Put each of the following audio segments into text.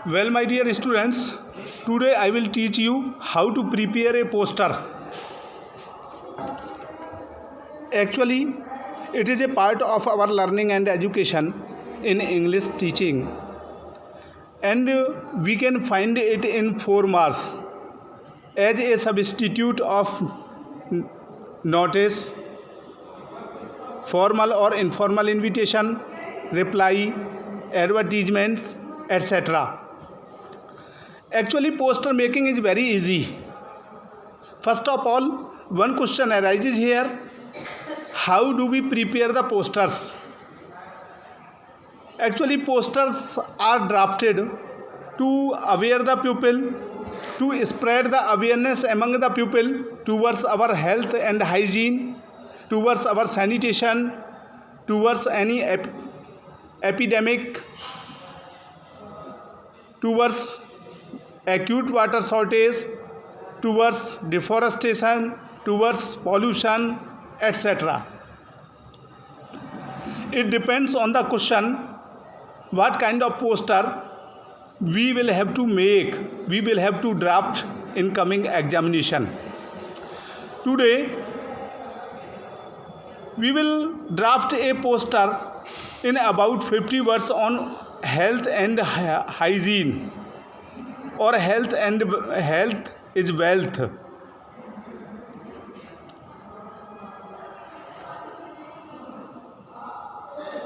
Well, my dear students, today I will teach you how to prepare a poster. Actually, it is a part of our learning and education in English teaching, and we can find it in 4 marks as a substitute of notice, formal or informal invitation, reply, advertisements, etc. Actually, poster making is very easy. First of all, one question arises here: how do we prepare the posters? Actually, posters are drafted to aware the pupil, to spread the awareness among the pupil towards our health and hygiene, towards our sanitation, towards any epidemic, towards acute water shortage, towards deforestation, towards pollution, etc. It depends on the question what kind of poster we will have to make, we will have to draft in coming examination. Today we will draft a poster in about 50 words on health and hygiene, or health is wealth.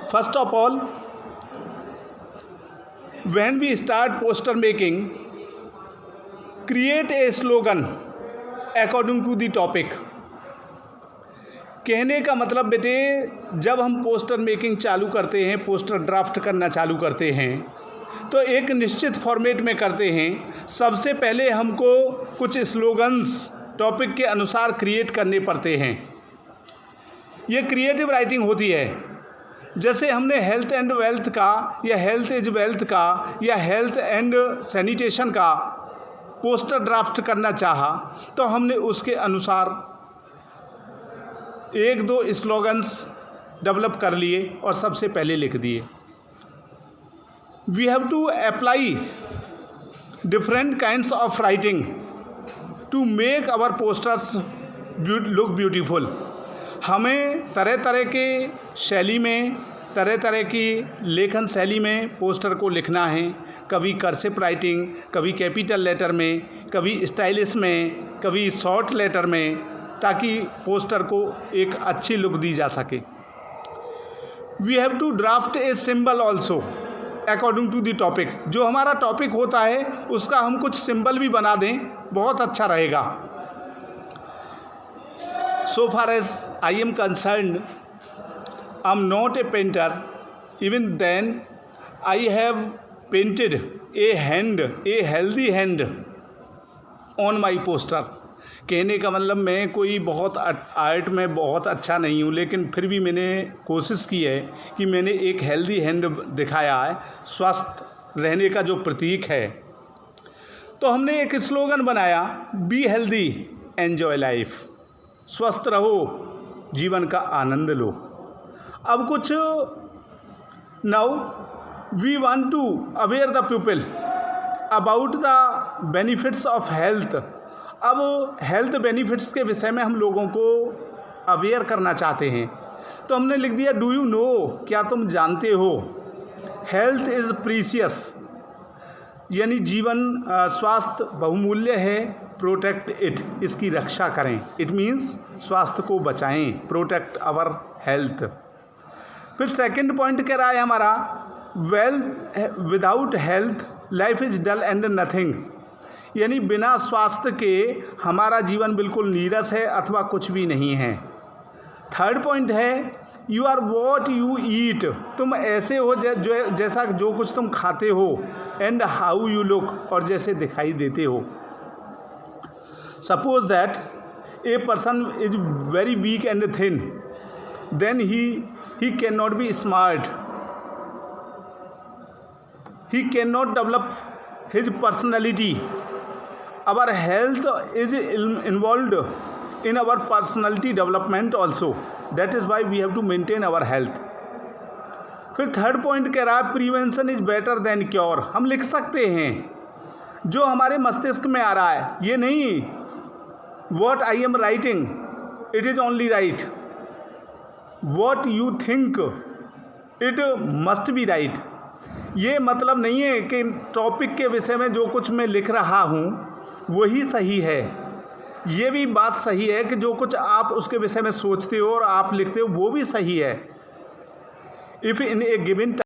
First of all, when we start poster making, create a slogan according to the topic. कहने का मतलब बेटे, जब हम poster making चालू करते हैं, poster draft करना चालू करते हैं, तो एक निश्चित फॉर्मेट में करते हैं। सबसे पहले हमको कुछ स्लोगन्स टॉपिक के अनुसार क्रिएट करने पड़ते हैं। ये क्रिएटिव राइटिंग होती है। जैसे हमने हेल्थ एंड वेल्थ का, या हेल्थ इज वेल्थ का, या हेल्थ एंड सैनिटेशन का पोस्टर ड्राफ्ट करना चाहा, तो हमने उसके अनुसार एक दो स्लोगन्स डेवलप कर लिए और सबसे पहले लिख दिए। We have to apply different kinds of writing to make our posters look beautiful. हमें तरह तरह के शैली में, तरह तरह की लेखन शैली में पोस्टर को लिखना है। कभी कर्सिव राइटिंग, कभी कैपिटल लेटर में, कभी स्टाइलिश में, कभी शॉर्ट लेटर में, ताकि पोस्टर को एक अच्छी लुक दी जा सके। We have to draft a symbol also according to the topic. जो हमारा टॉपिक होता है उसका हम कुछ सिंबल भी बना दें, बहुत अच्छा रहेगा। So far as I am concerned, I am not a painter. Even then, I have painted a hand, a healthy hand on my poster. कहने का मतलब मैं कोई बहुत आर्ट में बहुत अच्छा नहीं हूँ, लेकिन फिर भी मैंने कोशिश की है कि मैंने एक हेल्दी हैंड दिखाया है, स्वस्थ रहने का जो प्रतीक है। तो हमने एक स्लोगन बनाया, बी हेल्दी एन्जॉय लाइफ। स्वस्थ रहो, जीवन का आनंद लो। अब कुछ now we want to aware the people about the benefits of health. अब हेल्थ बेनिफिट्स के विषय में हम लोगों को अवेयर करना चाहते हैं, तो हमने लिख दिया, डू यू नो, क्या तुम जानते हो, हेल्थ इज़ प्रीशियस, यानी जीवन, स्वास्थ्य बहुमूल्य है। प्रोटेक्ट इट, इसकी रक्षा करें। इट मीन्स स्वास्थ्य को बचाएं, प्रोटेक्ट आवर हेल्थ। फिर सेकंड पॉइंट कह रहा है हमारा, wealth without health life is dull and nothing, यानी बिना स्वास्थ्य के हमारा जीवन बिल्कुल नीरस है अथवा कुछ भी नहीं है। थर्ड पॉइंट है, you are what you eat, तुम ऐसे हो जैसा जो कुछ तुम खाते हो, एंड हाउ यू लुक, और जैसे दिखाई देते हो। Suppose that a person is very weak and thin, then he can not be smart, he can not develop his personality. Our health is involved in our personality development also. That is why we have to maintain our health. फिर third point कह रहा है prevention is better than cure. हम लिख सकते हैं जो हमारे मस्तिष्क में आ रहा है, ये नहीं what I am writing it is only right, what you think it must be right. ये मतलब नहीं है कि टॉपिक के विषय में जो कुछ मैं लिख रहा हूँ वही सही है। ये भी बात सही है कि जो कुछ आप उसके विषय में सोचते हो और आप लिखते हो वो भी सही है। If in A given